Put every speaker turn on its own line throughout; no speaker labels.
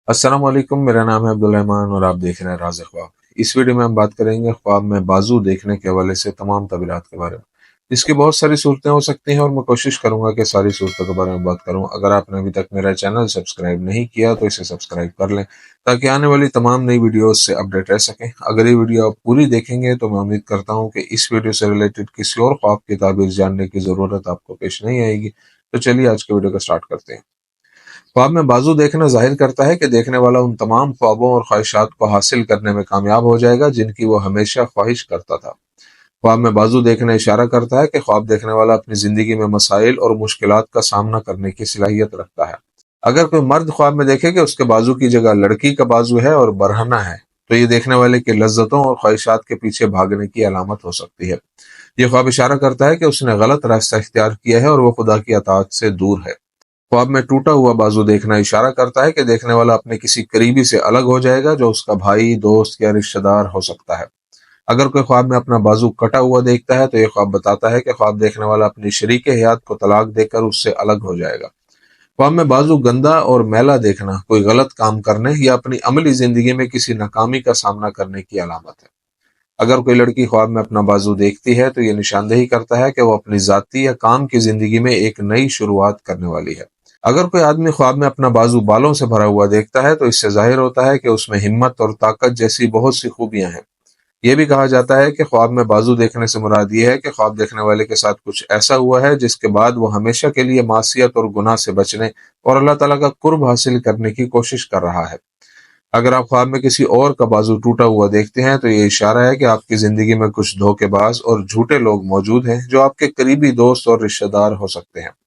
السلام علیکم، میرا نام ہے عبدالرحمان اور آپ دیکھ رہے ہیں راز خواب۔ اس ویڈیو میں ہم بات کریں گے خواب میں بازو دیکھنے کے حوالے سے تمام تعبیرات کے بارے میں۔ اس کی بہت ساری صورتیں ہو سکتی ہیں اور میں کوشش کروں گا کہ ساری صورتوں کے بارے میں بات کروں۔ اگر آپ نے ابھی تک میرا چینل سبسکرائب نہیں کیا تو اسے سبسکرائب کر لیں تاکہ آنے والی تمام نئی ویڈیوز سے اپڈیٹ رہ سکیں۔ اگر یہ ویڈیو آپ پوری دیکھیں گے تو میں امید کرتا ہوں کہ اس ویڈیو سے ریلیٹڈ کسی اور خواب کی تعبیر جاننے کی ضرورت آپ کو پیش نہیں آئے گی۔ تو چلیے آج کے ویڈیو کو سٹارٹ کرتے ہیں۔ خواب میں بازو دیکھنا ظاہر کرتا ہے کہ دیکھنے والا ان تمام خوابوں اور خواہشات کو حاصل کرنے میں کامیاب ہو جائے گا جن کی وہ ہمیشہ خواہش کرتا تھا۔ خواب میں بازو دیکھنا اشارہ کرتا ہے کہ خواب دیکھنے والا اپنی زندگی میں مسائل اور مشکلات کا سامنا کرنے کی صلاحیت رکھتا ہے۔ اگر کوئی مرد خواب میں دیکھے کہ اس کے بازو کی جگہ لڑکی کا بازو ہے اور برہنہ ہے تو یہ دیکھنے والے کی لذتوں اور خواہشات کے پیچھے بھاگنے کی علامت ہو سکتی ہے۔ یہ خواب اشارہ کرتا ہے کہ اس نے غلط راستہ اختیار کیا ہے اور وہ خدا کی اطاعت سے دور ہے۔ خواب میں ٹوٹا ہوا بازو دیکھنا اشارہ کرتا ہے کہ دیکھنے والا اپنے کسی قریبی سے الگ ہو جائے گا جو اس کا بھائی، دوست یا رشتہ دار ہو سکتا ہے۔ اگر کوئی خواب میں اپنا بازو کٹا ہوا دیکھتا ہے تو یہ خواب بتاتا ہے کہ خواب دیکھنے والا اپنی شریک حیات کو طلاق دے کر اس سے الگ ہو جائے گا۔ خواب میں بازو گندا اور میلا دیکھنا کوئی غلط کام کرنے یا اپنی عملی زندگی میں کسی ناکامی کا سامنا کرنے کی علامت ہے۔ اگر کوئی لڑکی خواب میں اپنا بازو دیکھتی ہے تو یہ نشاندہی کرتا ہے کہ وہ اپنی ذاتی یا کام کی زندگی میں ایک نئی شروعات کرنے والی ہے۔ اگر کوئی آدمی خواب میں اپنا بازو بالوں سے بھرا ہوا دیکھتا ہے تو اس سے ظاہر ہوتا ہے کہ اس میں ہمت اور طاقت جیسی بہت سی خوبیاں ہیں۔ یہ بھی کہا جاتا ہے کہ خواب میں بازو دیکھنے سے مراد یہ ہے کہ خواب دیکھنے والے کے ساتھ کچھ ایسا ہوا ہے جس کے بعد وہ ہمیشہ کے لیے معصیت اور گناہ سے بچنے اور اللہ تعالیٰ کا قرب حاصل کرنے کی کوشش کر رہا ہے۔ اگر آپ خواب میں کسی اور کا بازو ٹوٹا ہوا دیکھتے ہیں تو یہ اشارہ ہے کہ آپ کی زندگی میں کچھ دھوکے باز اور جھوٹے لوگ موجود ہیں جو آپ کے قریبی دوست اور رشتہ دار ہو سکتے ہیں۔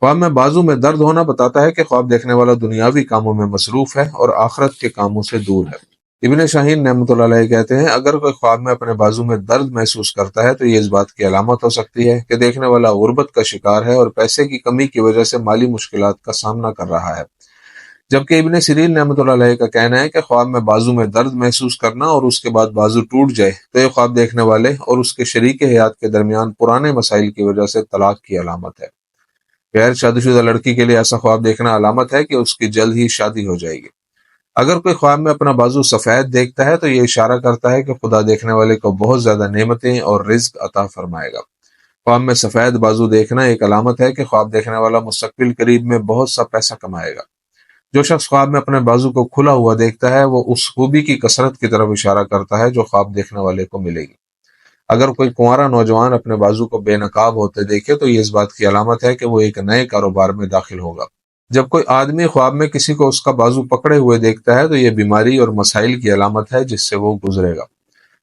خواب میں بازو میں درد ہونا بتاتا ہے کہ خواب دیکھنے والا دنیاوی کاموں میں مصروف ہے اور آخرت کے کاموں سے دور ہے۔ ابن شاہین رحمۃ اللہ علیہ کہتے ہیں اگر کوئی خواب میں اپنے بازو میں درد محسوس کرتا ہے تو یہ اس بات کی علامت ہو سکتی ہے کہ دیکھنے والا غربت کا شکار ہے اور پیسے کی کمی کی وجہ سے مالی مشکلات کا سامنا کر رہا ہے۔ جبکہ ابن سیرین رحمۃ اللہ علیہ کا کہنا ہے کہ خواب میں بازو میں درد محسوس کرنا اور اس کے بعد بازو ٹوٹ جائے تو یہ خواب دیکھنے والے اور اس کے شریک حیات کے درمیان پرانے مسائل کی وجہ سے طلاق کی علامت ہے۔ غیر شادی شدہ لڑکی کے لیے ایسا خواب دیکھنا علامت ہے کہ اس کی جلد ہی شادی ہو جائے گی۔ اگر کوئی خواب میں اپنا بازو سفید دیکھتا ہے تو یہ اشارہ کرتا ہے کہ خدا دیکھنے والے کو بہت زیادہ نعمتیں اور رزق عطا فرمائے گا۔ خواب میں سفید بازو دیکھنا ایک علامت ہے کہ خواب دیکھنے والا مستقبل قریب میں بہت سا پیسہ کمائے گا۔ جو شخص خواب میں اپنے بازو کو کھلا ہوا دیکھتا ہے وہ اس خوبی کی کثرت کی طرف اشارہ کرتا ہے جو خواب دیکھنے والے کو ملے گی۔ اگر کوئی کنوارا نوجوان اپنے بازو کو بے نقاب ہوتے دیکھے تو یہ اس بات کی علامت ہے کہ وہ ایک نئے کاروبار میں داخل ہوگا۔ جب کوئی آدمی خواب میں کسی کو اس کا بازو پکڑے ہوئے دیکھتا ہے تو یہ بیماری اور مسائل کی علامت ہے جس سے وہ گزرے گا۔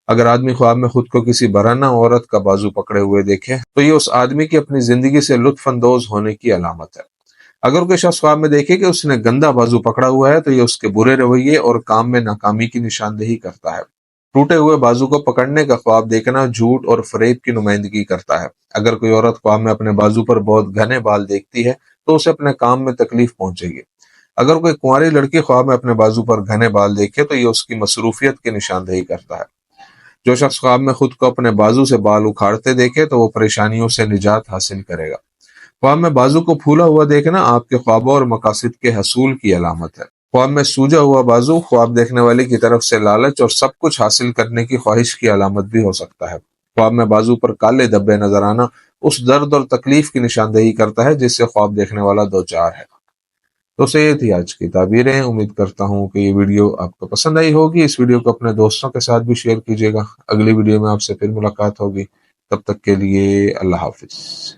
اگر آدمی خواب میں خود کو کسی برہنہ عورت کا بازو پکڑے ہوئے دیکھے تو یہ اس آدمی کی اپنی زندگی سے لطف اندوز ہونے کی علامت ہے۔ اگر کوئی شخص خواب میں دیکھے کہ اس نے گندا بازو پکڑا ہوا ہے تو یہ اس کے برے رویے اور کام میں ناکامی کی نشاندہی کرتا ہے۔ ٹوٹے ہوئے بازو کو پکڑنے کا خواب دیکھنا جھوٹ اور فریب کی نمائندگی کرتا ہے۔ اگر کوئی عورت خواب میں اپنے بازو پر بہت گھنے بال دیکھتی ہے تو اسے اپنے کام میں تکلیف پہنچے گی۔ اگر کوئی کنواری لڑکی خواب میں اپنے بازو پر گھنے بال دیکھے تو یہ اس کی مصروفیت کی نشاندہی کرتا ہے۔ جو شخص خواب میں خود کو اپنے بازو سے بال اکھاڑتے دیکھے تو وہ پریشانیوں سے نجات حاصل کرے گا۔ خواب میں بازو کو پھولا ہوا دیکھنا آپ کے خوابوں اور مقاصد کے حصول کی علامت ہے۔ خواب میں سوجا ہوا بازو خواب دیکھنے والے کی طرف سے لالچ اور سب کچھ حاصل کرنے کی خواہش کی علامت بھی ہو سکتا ہے۔ خواب میں بازو پر کالے دھبے نظر آنا اس درد اور تکلیف کی نشاندہی کرتا ہے جس سے خواب دیکھنے والا دوچار ہے۔ تو یہ تھی آج کی تعبیریں۔ امید کرتا ہوں کہ یہ ویڈیو آپ کو پسند آئی ہوگی۔ اس ویڈیو کو اپنے دوستوں کے ساتھ بھی شیئر کیجیے گا۔ اگلی ویڈیو میں آپ سے پھر ملاقات ہوگی۔ تب تک کے لیے اللہ حافظ۔